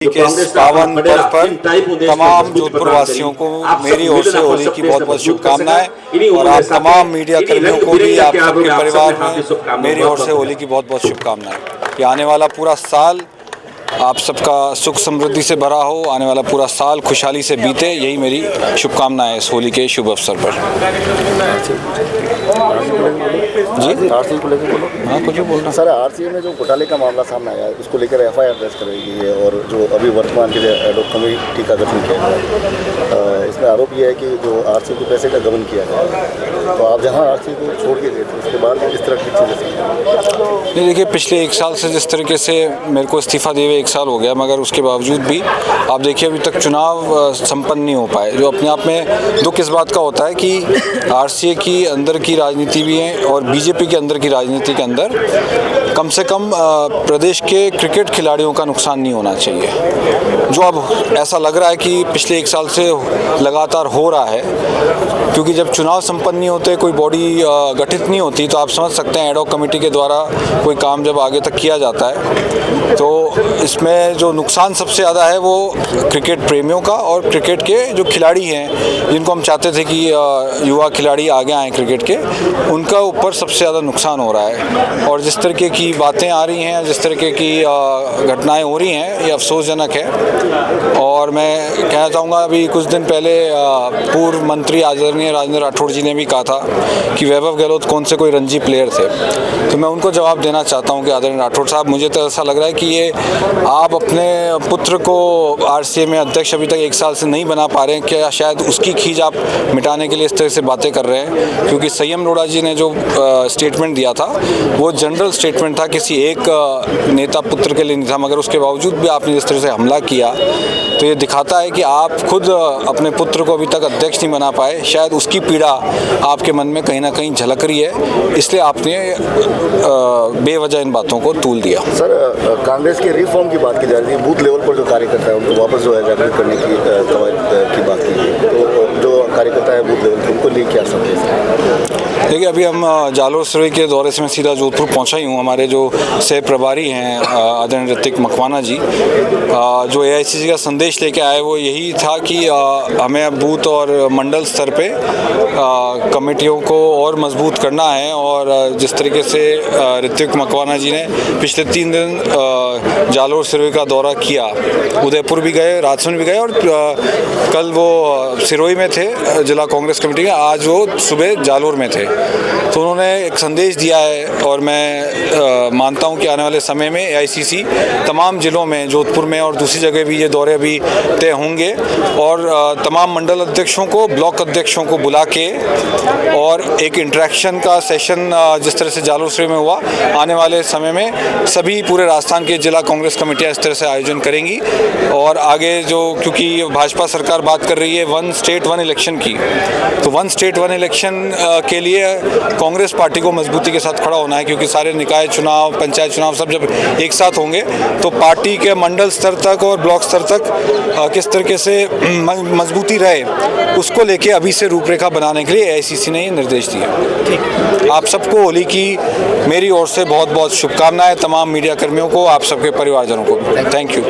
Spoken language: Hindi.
के इस पावन पर्व पर तमाम जोधपुर वासियों को मेरी ओर से होली की बहुत बहुत शुभकामनाएं और आप तमाम मीडिया कर्मियों को भी आप सबके परिवार में मेरी ओर से होली की बहुत बहुत शुभकामनाएं कि आने वाला पूरा साल आप सबका सुख समृद्धि से भरा हो, आने वाला पूरा साल खुशहाली से बीते, यही मेरी शुभकामनाएं इस होली के शुभ अवसर पर। जी हाँ, कुछ बोलना सर। आरसीए में जो घोटाले का मामला सामने आया है उसको लेकर एफआईआर दर्ज कराई गई है और जो अभी वर्तमान के लिए एडहॉक कमेटी का गठन किया गया है। इसमें आरोप यह है कि जो आरसीए के पैसे का गबन किया गया, तो आप जहां आरसीए को छोड़ के गए थे उसके बाद इस तरह की चीज़ें नहीं, देखिए पिछले एक साल से जिस तरीके से मेरे को इस्तीफ़ा दिए हुए एक साल हो गया, मगर उसके बावजूद भी आप देखिए अभी तक चुनाव संपन्न नहीं हो पाए, जो अपने आप में दुख इस बात का होता है कि आरसीए की अंदर की राजनीति भी है और बीजेपी के अंदर की राजनीति के अंदर कम से कम प्रदेश के क्रिकेट खिलाड़ियों का नुकसान नहीं होना चाहिए, जो अब ऐसा लग रहा है कि पिछले एक साल से लगातार हो रहा है। क्योंकि जब चुनाव संपन्न नहीं होते, कोई बॉडी गठित नहीं होती, तो आप समझ सकते हैं एडहॉक कमेटी के द्वारा कोई काम जब आगे तक किया जाता है तो इसमें जो नुकसान सबसे ज़्यादा है वो क्रिकेट प्रेमियों का और क्रिकेट के जो खिलाड़ी हैं जिनको हम चाहते थे कि युवा खिलाड़ी आगे आएँ क्रिकेट के, उनका ऊपर सबसे ज़्यादा नुकसान हो रहा है। और जिस तरीके की बातें आ रही हैं, जिस तरीके की घटनाएं हो रही हैं, ये अफसोसजनक है। और मैं कहना चाहूँगा, अभी कुछ दिन पहले पूर्व मंत्री आदरणीय राजेंद्र राठौड़ जी ने भी कहा था कि वैभव गहलोत कौन से कोई रणजी प्लेयर थे, तो मैं उनको जवाब देना चाहता हूँ कि आदरणीय राठौड़ साहब, मुझे तो ऐसा लग रहा है कि ये आप अपने पुत्र को आरसीए में अध्यक्ष अभी तक एक साल से नहीं बना पा रहे हैं, क्या शायद उसकी खींच आप मिटाने के लिए इस तरह से बातें कर रहे हैं? क्योंकि संयम लोढ़ा जी ने जो स्टेटमेंट दिया था वो जनरल स्टेटमेंट था, किसी एक नेता पुत्र के लिए नहीं था, मगर उसके बावजूद भी आपने जिस तरह से हमला किया तो ये दिखाता है कि आप खुद अपने पुत्र को अभी तक अध्यक्ष नहीं बना पाए, शायद उसकी पीड़ा आपके मन में कहीं ना कहीं झलक रही है, इसलिए आपने बेवजह इन बातों को तूल दिया। सर, कांग्रेस के रिफॉर्म की बात की जा रही है, बूथ लेवल पर जो कार्यकर्ता है उनको वापस जो है जागृत करने की कवायद की बात की गई, तो जो कार्यकर्ता है बूथ लेवल पर उनको लिए क्या संदेश है? देखिए, अभी हम जालोर सिरोही के दौरे से मैं सीधा जोधपुर पहुंचा ही हूँ। हमारे जो सह प्रभारी हैं आदरणीय ऋतिक मकवाना जी, जो एआईसीसी का संदेश लेके आए वो यही था कि हमें बूथ और मंडल स्तर पे कमेटियों को और मजबूत करना है। और जिस तरीके से ऋतिक मकवाना जी ने पिछले 3 दिन जालोर सिरोही का दौरा किया, उदयपुर भी गए, राजसमंद भी गए और कल वो सिरोही में थे जिला कांग्रेस कमेटी के, आज वो सुबह जालोर में थे, तो उन्होंने एक संदेश दिया है। और मैं मानता हूं कि आने वाले समय में एआईसीसी तमाम जिलों में, जोधपुर में और दूसरी जगह भी ये दौरे अभी तय होंगे और तमाम मंडल अध्यक्षों को, ब्लॉक अध्यक्षों को बुला के और एक इंटरेक्शन का सेशन जिस तरह से जालोर सिरोही में हुआ, आने वाले समय में सभी पूरे राजस्थान के जिला कांग्रेस कमेटियाँ इस तरह से आयोजन करेंगी। और आगे जो, क्योंकि भाजपा सरकार बात कर रही है 1 स्टेट 1 इलेक्शन की, तो 1 स्टेट 1 इलेक्शन के लिए कांग्रेस पार्टी को मजबूती के साथ खड़ा होना है, क्योंकि सारे निकाय चुनाव, पंचायत चुनाव सब जब एक साथ होंगे तो पार्टी के मंडल स्तर तक और ब्लॉक स्तर तक किस तरीके से मजबूती रहे, उसको लेके अभी से रूपरेखा बनाने के लिए एआईसीसी ने ये निर्देश दिए। आप सबको होली की मेरी ओर से बहुत बहुत शुभकामनाएं, तमाम मीडिया कर्मियों को, आप सबके परिवारजनों को। Thank you.